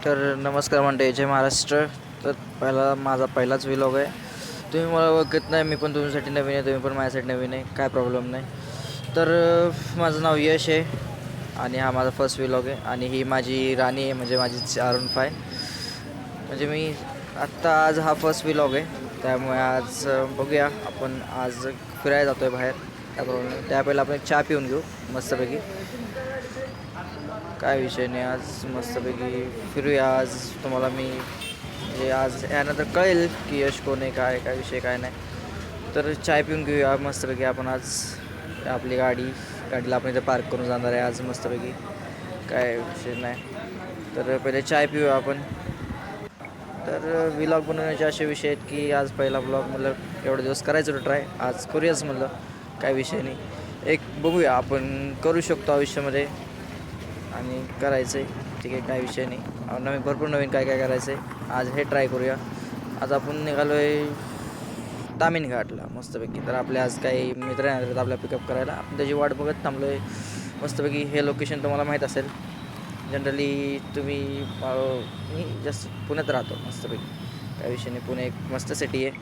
तर नमस्कार म्हणते जय महाराष्ट्र. तर माझा पहिलाच व्लॉग आहे. तुम्ही मला ओळखत नाही, मी पण तुमच्यासाठी नवीन आहे, तुम्ही पण माझ्यासाठी नवीन आहे, काय प्रॉब्लेम नाही. तर माझं नाव यश आहे आणि हा माझा फर्स्ट व्लॉग आहे. आणि ही माझी राणी आहे, म्हणजे माझी R15. म्हणजे मी आज हा फर्स्ट व्लॉग आहे, त्यामुळे आज बघूया. आपण आज फिरायला जातो आहे बाहेर, काय प्रॉब्लेम नाही. त्या पहिला आपण एक चहा पिऊन घेऊ मस्तपैकी, काय विषय नाही. आज मस्तपैकी फिरूया. आज तुम्हाला मी म्हणजे आज यानंतर कळेल की यश कोण आहे, काय काय विषय काय नाही. तर चाय पिऊन घेऊया मस्तपैकी. आपण आज आपली गाडीला आपण इथे पार्क करून जाणार आहे आज मस्तपैकी, काय विषय नाही. तर पहिले चाय पिऊया आपण. तर व्लॉग बनवण्याचे असे विषय आहेत की आज पहिला ब्लॉग म्हणलं एवढे दिवस करायचं ट्राय, आज करूयाच म्हणलं, काय विषय नाही. एक बघूया, आपण करू शकतो आयुष्यामध्ये आणि करायचं आहे, ठीक आहे, काय विषय नाही. भरपूर नवीन काय काय करायचं आहे, आज हे ट्राय करूया. आज आपण निघालो आहे तामीन घाटला मस्तपैकी. तर आपले आज काही मित्र येणार आहेत आपल्या पिकअप करायला, आपण त्याची वाट बघत थांबलो आहे मस्तपैकी. हे लोकेशन तुम्हाला माहीत असेल जनरली, मी जस्ट पुण्यात राहतो मस्तपैकी, काय विषय नाही. पुणे एक मस्त सिटी आहे,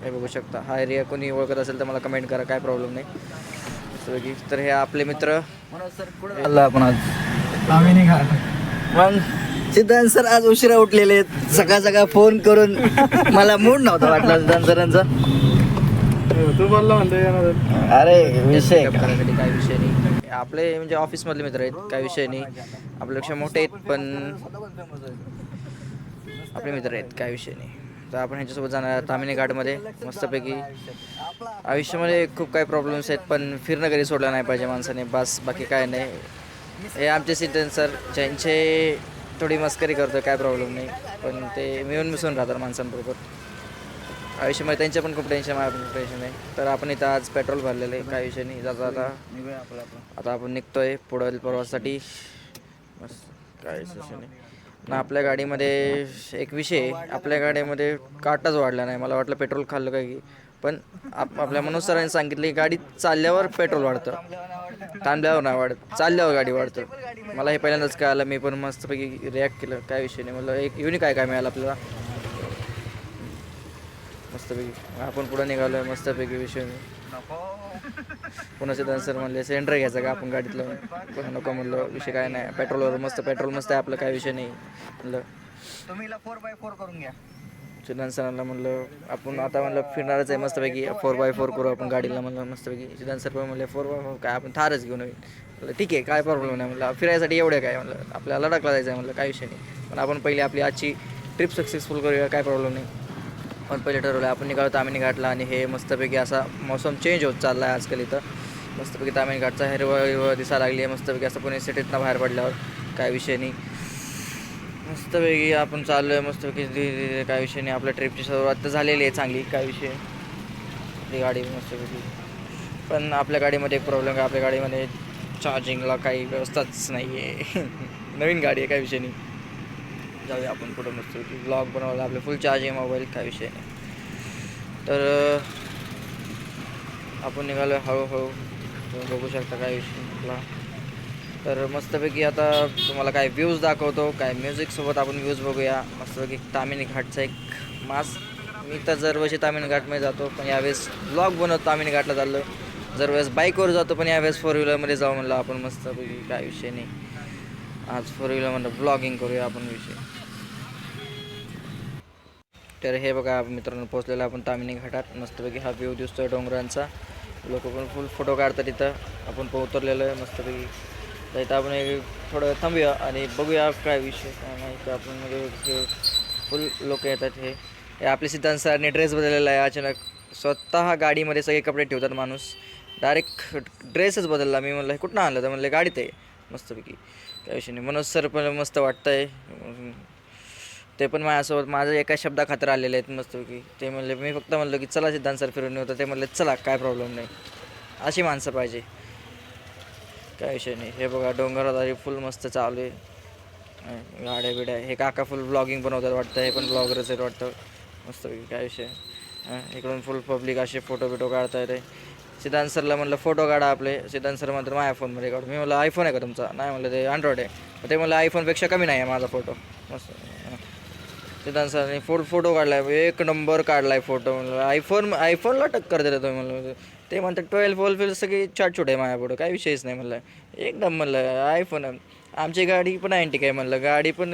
हे बघू शकता. हा एरिया कोणी ओळखत असेल तर मला कमेंट करा, काय प्रॉब्लेम नाही मस्तपैकी. तर हे आपले मित्र आला आपण आज तामिनी घाट. मग सिद्धांत सर आज उशिरा उठलेले आहेत, सकाळ फोन करून मला मूड नव्हता वाटला सिद्धांत सरांचा. तू बोलला म्हणतो येणार. अरे विषय करायसाठी काय विषय नाही. आपले म्हणजे ऑफिसमधले मित्र आहेत, काय विषय नाही. आपल्यापेक्षा मोठे आहेत पण आपले मित्र आहेत, काय विषय नाही. तर आपण ह्यांच्यासोबत जाणार तामिनी घाटमध्ये मस्तपैकी. आयुष्यामध्ये खूप काही प्रॉब्लेम्स आहेत, पण फिरणं कधी सोडलं नाही पाहिजे माणसाने, बस बाकी काय नाही. हे आमचे सिद्धांत सर, ज्यांचे थोडी मस्करी करतो, काय प्रॉब्लेम नाही, पण ते मिळून मिसळून राहतात माणसांबरोबर आयुष्यामध्ये. त्यांच्या पण खूप टेन्शन, मला पण टेन्शन आहे. तर आपण इथं आज पेट्रोल भरलेलं आहे, काय विषय नाही. आता आपण निघतोय पुढील प्रवासासाठी, बस काय विषय नाही ना. आपल्या गाडीमध्ये एक विषय, आपल्या गाडीमध्ये काटाच वाढला नाही. मला वाटलं पेट्रोल खाल्लं काय की, पण आपल्या मनोज सरांनी सांगितलं की गाडी चालल्यावर पेट्रोल वाढतं, थांबल्यावर नाही वाढत, चालल्यावर गाडी वाढतं. मला हे पहिल्यांदाच कळालं. मी पण मस्तपैकी रिॲक्ट केलं, काय विषय नाही. मला एक युनिक काय मिळालं आपल्याला मस्तपैकी. आपण पुढं निघालो आहे मस्तपैकी, विषय नाही. पुन्हा सिद्धांत सर म्हणले सिलेंडर घ्यायचं का आपण गाडीतलं, पुन्हा नको म्हणलं, विषय काय नाही. पेट्रोलवर मस्त, पेट्रोल मस्त आहे आपलं, काय विषय नाही म्हणलं. तुम्ही 4x4 करून घ्या. सिद्धांत सरांना म्हणलं आपण आता म्हणलं फिरणारच आहे मस्तपैकी, 4x4 करू आपण गाडीला म्हणलं मस्तपैकी. सिद्धांत सर पण म्हणले 4x4 काय, आपण थारच घेऊन येईल म्हणलं, ठीक आहे, काय प्रॉब्लेम नाही म्हणलं. फिरायसाठी एवढे काय म्हणलं, आपल्याला लडाखला जायचं आहे म्हणलं, काय विषय नाही. पण आपण पहिले आपली आजची ट्रिप सक्सेसफुल करूया, काय प्रॉब्लेम नाही. पण पहिले ठरवलं आपण निघालो तामिनी घाटला. आणि हे मस्तपैकी असा मौसम चेंज होत चालला आहे आजकाल इथं मस्तपैकी. तामिनी घाटचा हिरवळ दिसायला लागली आहे मस्तपैकी, असं पुणे सिटीतनं बाहेर पडल्यावर, काय विषय नाही. मस्तपैकी आपण चाललो आहे मस्तपैकी, काय विषय नाही. आपल्या ट्रिपची सुरुवात तर झालेली आहे चांगली, काय विषय. आपली गाडी मस्तपैकी, पण आपल्या गाडीमध्ये एक प्रॉब्लेम आहे, आपल्या गाडीमध्ये चार्जिंगला काही व्यवस्थाच नाही आहे. नवीन गाडी आहे, काय विषय नाही. जाऊया आपण पुढं मस्तपैकी. ब्लॉग बनवायला आपले फुल चार्जिंग मोबाईल, काय विषय नाही. तर आपण निघालो हळूहळू, तुम्ही बघू शकता, काय विषय आपला. तर मस्तपैकी आता तुम्हाला काय व्ह्यूज दाखवतो, काय म्युझिकसोबत आपण व्ह्यूज बघूया मस्तपैकी. तामिनी घाटचा एक मास. मी तर दरवर्षी तामिनी घाटमध्ये जातो, पण यावेळेस ब्लॉग बनवतो तामिनी घाटला चाललो. दरवेळेस बाईकवर जातो, पण यावेळेस 4 व्हीलरमध्ये जाऊ म्हणलं आपण मस्तपैकी, काय विषय नाही. आज 4 व्हीलर म्हणलं ब्लॉगिंग करूया आपण, विषय. तर हे बघा मित्रांनो, पोचलेलं आपण तामिनी घाटात मस्तपैकी. हा व्ह्यू दिसतोय डोंगरांचा, लोक पण फुल फोटो काढतात इथं. आपण उतरलेलं आहे मस्तपैकी. तर इथं आपण थोडं थांबूया आणि बघूया काय विषय, काय नाही. तर आपण म्हणजे फुल लोक येतात. हे आपले सिद्धांत सरांनी ड्रेस बदललेला आहे अचानक. स्वतः गाडीमध्ये सगळे कपडे ठेवतात माणूस, डायरेक्ट ड्रेसच बदलला. मी म्हणलं हे कुठं आणलं, तर म्हणलं गाडीत आहे मस्तपैकी, काय विषय नाही. मनोज सर पण मस्त वाटतं आहे, ते पण माझ्यासोबत माझं एका शब्दाखातर आलेले आहेत मस्तपैकी. ते म्हणले, मी फक्त म्हणलं की चला सिद्धांत सर फिरून येऊ, तर ते म्हणले चला, काय प्रॉब्लेम नाही. अशी माणसं पाहिजे, काय विषय नाही. हे बघा डोंगरात फुल मस्त चालू आहे, गाड्या बिड्या. हे काका फुल ब्लॉगिंग बनवतात वाटतं, हे पण ब्लॉगरच आहेत वाटतं मस्तपैकी, काय विषय. इकडून फुल पब्लिक असे फोटो बिटो काढता येते. सिद्धांत सरला म्हणलं फोटो काढा आपले. सिद्धांत सर म्हणतात माझ्या फोनमध्ये काढू. मी म्हणलं आयफोन आहे का तुमचा, नाही म्हणलं ते अँड्रॉइड आहे. ते म्हणलं आयफोनपेक्षा कमी नाही आहे माझा फोटो. मस्त सिद्धांत सरांनी फोटो काढलाय, एक नंबर काढलाय फोटो. म्हणलं आयफोनला टक्कर दिलं तुम्ही. म्हणलं ते म्हणतात 12 सगळी छाटछूट आहे माझ्यापुढं, काय विषयच नाही. म्हणलं एकदम म्हणलं आयफोन आमची गाडी पण 90 काय म्हणलं, गाडी पण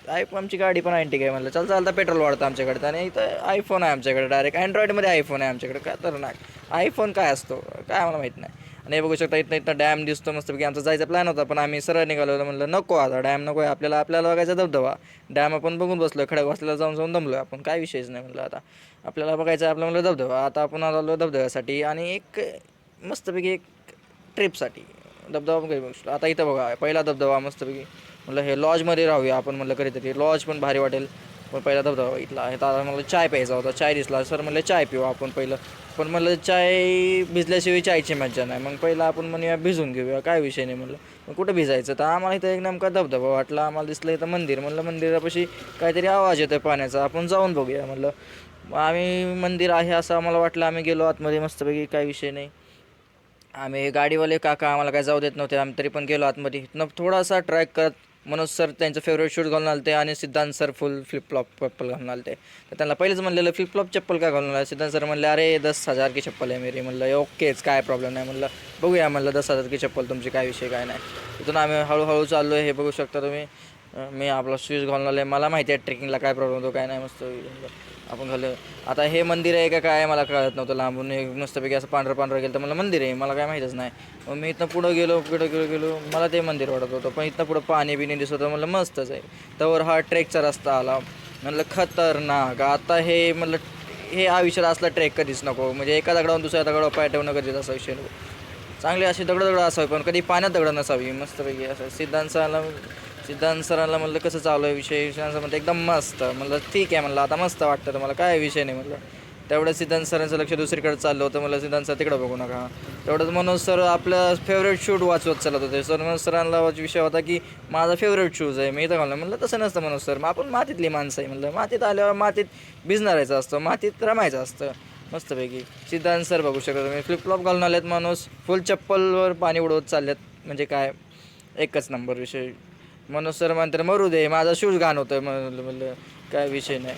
आमची गाडी पण 90 काय म्हणलं. चालता पेट्रोल वाढतं आमच्याकडे, आणि इथं आयफोन आहे आमच्याकडे. डायरेक्ट अँड्रॉइडमध्ये आयफोन आहे आमच्याकडे. काय तर ना आयफोन काय असतो काय मला माहीत नाही. आणि हे बघू शकता इथं डॅम दिसतो मस्तपैकी. आमचा जायचा प्लॅन होता, पण आम्ही सरळ निघालो. म्हणलं नको आता डॅम नको आहे आपल्याला बघायचा धबधबा. डॅम आपण बघून बसलो, खडक वाचलेला जाऊन दमलो आपण, काय विषयच नाही. म्हणलं आता आपल्याला बघायचं आहे आपलं म्हणलं धबधबा. आता आपण आलो धबधब्यासाठी आणि एक मस्तपैकी एक ट्रिपसाठी धबधबा पण काही बघू शकतो. आता इथं बघा पहिला धबधबा मस्तपैकी. म्हणलं हे लॉजमध्ये राहूया आपण, म्हणलं कधीतरी लॉज पण भारी वाटेल. पण पहिला धबधबा इथला आहे. आता मला चाय प्यायचा होता, चाय दिसला. सर म्हणलं चाय पिऊ आपण पहिलं. पण म्हणलं चाय भिजल्याशिवाय चायची मज्जा नाही. मग पहिला आपण म्हणूया भिजून घेऊया, काय विषय नाही. म्हणलं मग कुठं भिजायचं. तर आम्हाला इथं एक नेमका धबधबा वाटला. आम्हाला दिसलं इथं मंदिर. म्हणलं मंदिरापाशी काहीतरी आवाज येतो आहे पाण्याचा, आपण जाऊन बघूया. म्हणलं आम्ही मंदिर आहे असं आम्हाला वाटलं. आम्ही गेलो आतमध्ये मस्तपैकी, काय विषय नाही. आम्ही गाडीवाले काका आम्हाला काय जाऊ देत नव्हते. आम्ही तरी पण गेलो आतमध्ये. इथनं थोडासा ट्रॅक करत मनोज सर त्यांचं फेवरेट शूज घालून आले ते, आणि सिद्धांत सर फुल फ्लिपफ्लॉप चप्पल घालून आले ते. तर त्यांना पहिलेच म्हणलेलं फ्लिपफ्लॉप चप्पल का घालून आला. सिद्धांत सर म्हणले अरे 10,000 की चप्पल आहे मेरी. म्हणलं ओकेच काय प्रॉब्लेम नाही. म्हणलं बघूया म्हणलं 10,000 की चप्पल तुमची, काय विषय काय नाही. तिथून आम्ही हळूहळू चाललो आहे. हे बघू शकता तुम्ही. मी आपला शूज घालून आलो आहे. मला माहिती आहे ट्रेकिंगला काय प्रॉब्लेम होतो काय नाही. मस्त आपण झालं. आता हे मंदिर आहे का काय मला कळत नव्हतं लांबून. हे मस्तपैकी असं पांढरं गेलं तर मला मंदिर आहे मला काय माहीतच नाही. मग मी इथनं पुढं गेलो मला ते मंदिर वाटत होतं. पण इथनं पुढं पाणी बिणी दिसत होतं. म्हणलं मस्तच आहे. त्यावर हा ट्रेकचा रस्ता आला. म्हणलं खतरनाक. आता हे म्हणलं हे आयुष्यात असला ट्रेक कधीच नको. म्हणजे एका दगडावरून दुसऱ्या दगडावर पाय ठेवणं कधीच असा विषय नको. चांगली अशी दगडं असावी, पण कधी पाण्यात दगडं नसावी. मस्तपैकी असं सिद्धांत सरांना म्हणलं कसं चालू आहे विषय. म्हणतं एकदम मस्त. म्हणलं ठीक आहे. म्हणलं आता मस्त वाटतं तुम्हाला, काय विषय नाही. म्हणलं तेवढं सिद्धांत सरांचं लक्ष दुसरीकडे चाललं होतं. म्हणलं सिद्धांत सर तिकडं बघू नका. तेवढंच मनोज सर आपलं फेवरेट शूट वाचवत चालत होते. मनोज सरांना विषय होता की माझा फेवरेट शूज आहे मी इथं घालून. म्हणलं तसं नसतं मनोज सर, आपण मातीतली माणसं आहे. म्हणलं मातीत आल्यावर मातीत भिजणारायचं असतं, मातीत रमायचं असतं मस्तपैकी. सिद्धांत सर बघू शकता तुम्ही फ्लिपफ्लॉप घालून आलेत. माणूस फुल चप्पलवर पाणी उडवत चाललेत. म्हणजे काय एकच नंबर विषय. मनोज सर म्हणतात मरू दे माझा शूज घाण होतं आहे. म्हणलं काय विषय नाही.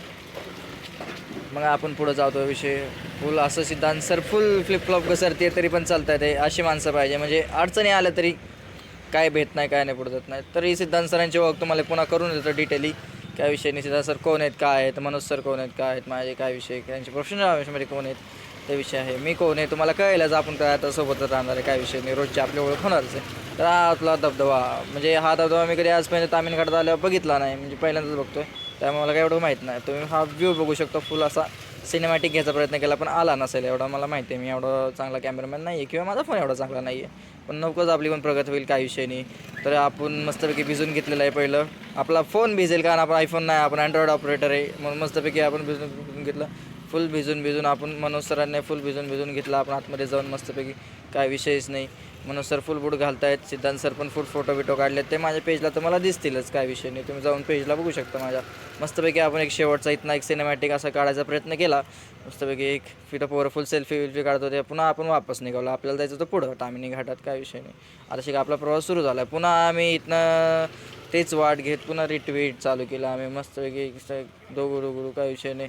मग आपण पुढं जातो विषय. फुल असं सिद्धांत सर फुल फ्लिपफ्लॉप घसरते तरी पण चालतं आहे. अशी माणसं पाहिजे, म्हणजे अडचणी आल्या तरी काय भेट नाही काय नाही पुढं जात नाही. तरी सिद्धांत सरांची ओळख तुम्हाला पुन्हा करून देतो डिटेली, काय विषय नाही. सिद्धांत सर कोण आहेत काय आहेत, मनोज सर कोण आहेत काय आहेत, माझे काय विषय, त्यांचे प्रोफेशनल आयुष्यामध्ये कोण आहेत ते विषय आहे. मी कोण आहे तुम्हाला कळेलच. आपण काय आता सोबतच राहणार आहे, काय विषय नाही. रोजची आपली ओळख होणारच आहे. तर हा आपला धबधबा, म्हणजे हा धबधबा मी कधी आजपर्यंत तामिळनाडूत आल्यावर बघितला नाही, म्हणजे पहिल्यांदाच बघतोय. त्यामुळे मला काय एवढं माहीत नाही. तुम्ही हा व्ह्यू बघू शकता. फुल असा सिनेमॅटिक घ्यायचा प्रयत्न केला पण आला नसेल एवढा मला माहिती आहे. मी एवढा चांगला कॅमेरामॅन नाही आहे किंवा माझा फोन एवढा चांगला नाही आहे. पण नकोच आपली पण प्रगत होईल, काही विषय नाही. तर आपण मस्तपैकी भिजून घेतलेलं आहे. पहिलं आपला फोन भिजेल कारण आपण आयफोन नाही, आपण अँड्रॉइड ऑपरेटर आहे. म्हणून मस्तपैकी आपण भिजून घेतलं. फुल भिजून आपण मनोज सरांनी फुल भिजून घेतला. आपण आतमध्ये जाऊन मस्तपैकी काय विषयच नाही. मनोज सर फुल बूट घालतायत. सिद्धांत सर पण फुल फोटो काढलेत. ते माझ्या पेजला तर मला दिसतीलच, काय विषय नाही. तुम्ही जाऊन पेजला बघू शकता माझ्या. मस्तपैकी आपण एक शेवटचा इथनं एक सिनेमॅटिक असा काढायचा प्रयत्न केला. मस्तपैकी एक फिटं पोरं फुल सेल्फी काढत होते. पुन्हा आपण वापस निघालो. आपल्याला जायचं होतं पुढं तामिनी घाटात, काय विषय नाही. आता शिका आपला प्रवास सुरू झाला. पुन्हा आम्ही इथनं तेच वाट घेत पुन्हा रिट्वीट चालू केलं आम्ही मस्तपैकी दोघू काय विषय नाही.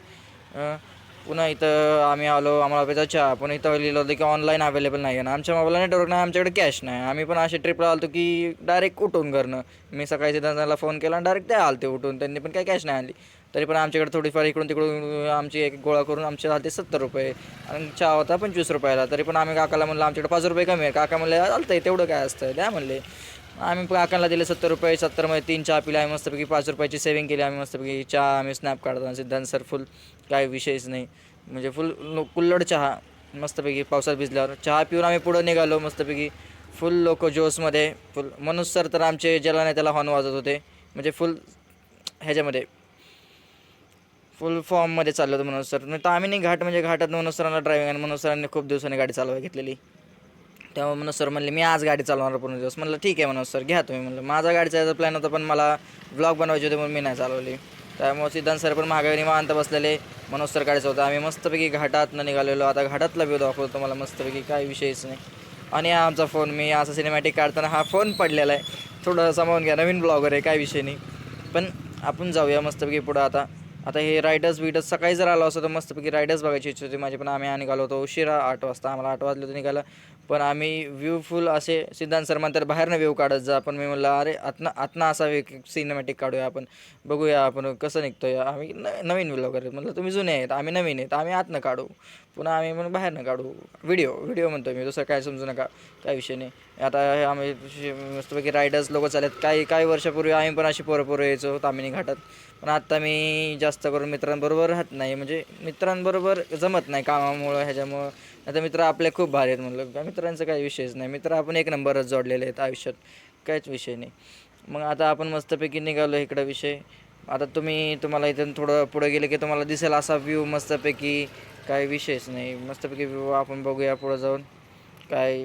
पुन्हा इथं आम्ही आलो. आम्हाला पाहिजे चहा. पण इथं लिहिलं होतं की ऑनलाईन अवेलेबल नाही आहे ना. आमच्या मोबाईलला नेटवर्क नाही, आमच्याकडे कॅश नाही. आम्ही पण असे ट्रिपला आलो की डायरेक्ट उठून करणं. मी सकाळी सिद्धांताला फोन केला आणि डायरेक्ट ते आलते उठून. त्यांनी पण काही कॅश नाही आणली. तरी पण आमच्याकडे थोडीफार इकडून तिकडून आमची एक गोळा करून आमचे आलते 70 रुपये आणि चहा होता 25 रुपयाला. तरी पण आम्ही काकाला म्हणलं आमच्याकडे 5 रुपये कमी आहे. काका म्हणले चालतंय तेवढं काय असतं द्या म्हणले. आम्ही काकांना दिले 70 रुपये. 70मध्ये 3 चहा पिला. आम्ही मस्तपैकी 5 रुपयाची सेविंग केली. आम्ही मस्तपैकी चहा आम्ही स्नॅप काढतो. सिद्धांत सर फुल काय विषयच नाही. म्हणजे फुल कुल्लड चहा मस्तपैकी पावसात भिजल्यावर चहा पिऊन आम्ही पुढं निघालो. मस्तपैकी फुल लोक जोशमध्ये. फुल मनोज सर तर आमचे ज्याला नाही त्याला हॉर्न वाजत होते. म्हणजे फुल ह्याच्यामध्ये फुल फॉर्ममध्ये चाललं होतं मनोज सर. तामिनी घाट म्हणजे घाटात मनोज सरांना ड्रायव्हिंग, आणि मनोज सरांनी खूप दिवसांनी गाडी चालवायला घेतलेली. तेव्हा मनोज सर म्हणले मी आज गाडी चालवणार पूर्ण दिवस. म्हणलं ठीक आहे मनोज सर घ्या तुम्ही. म्हणलं माझा गाडीचा याचा प्लॅन होता पण मला व्लॉग बनवायचे होते म्हणून मी नाही चालवली. त्यामुळे सिद्धांत सर पण मागे निवांत बसलेले. मनोज सर काढायचं होतं. आम्ही मस्तपैकी घाटातनं निघालेलो. आता घाटातला व्ह्यू दाखवतो तुम्हाला मस्तपैकी, काय विषयच नाही. आणि आमचा फोन, मी असं सिनेमॅटिक काढताना हा फोन पडलेला आहे. थोडं सामावून घ्या, नवीन ब्लॉगर आहे, काय विषय नाही. पण आपण जाऊया मस्तपैकी पुढं. आता हे रायडर्स सकाळी जर आलो असतो तर मस्तपैकी रायडर्स बघायची इच्छा होती माझी, पण आम्ही निघालो होतो उशिरा 8 वाजता. आम्हाला 8 वाजले होते निघायला, पण आम्ही व्ह्यू फुल असे सिद्धांत सर म्हणतात बाहेरनं व्ह्यू काढत जा. पण मी म्हणलं अरे आतनं असा सिनेमॅटिक काढूया आपण, बघूया आपण कसं निघतोय. आम्ही नवीन व्लॉगर म्हटलं, तुम्ही जुने आहेत आम्ही नवीन आहेत, आम्ही आतनं काढू, पुन्हा आम्ही म्हणून बाहेरनं काढू व्हिडिओ म्हणतो मी, दुसरं काय समजू नका, काय विषय नाही. आता हे आम्ही मस्तपैकी रायडर्स लोक चालत. काही वर्षापूर्वी आम्ही पण अशी पोरं यायचो तामिनी घाटात, पण आत्ता मी जास्त करून मित्रांबरोबर राहत नाही, म्हणजे मित्रांबरोबर जमत नाही कामामुळं ह्याच्यामुळं. आता मित्र आपले खूप भारी आहेत म्हणलं, का मित्रांचं काही विषयच नाही, मित्र आपण एक नंबरच जोडलेले आहेत आयुष्यात, काहीच विषय नाही. मग आता आपण मस्तपैकी निघालो इकडं विषय. आता तुम्हाला इथून थोडं पुढं गेलं की तुम्हाला दिसेल असा व्ह्यू मस्तपैकी, काही विषयच नाही, मस्तपैकी व्ह्यू आपण बघूया पुढं जाऊन. काय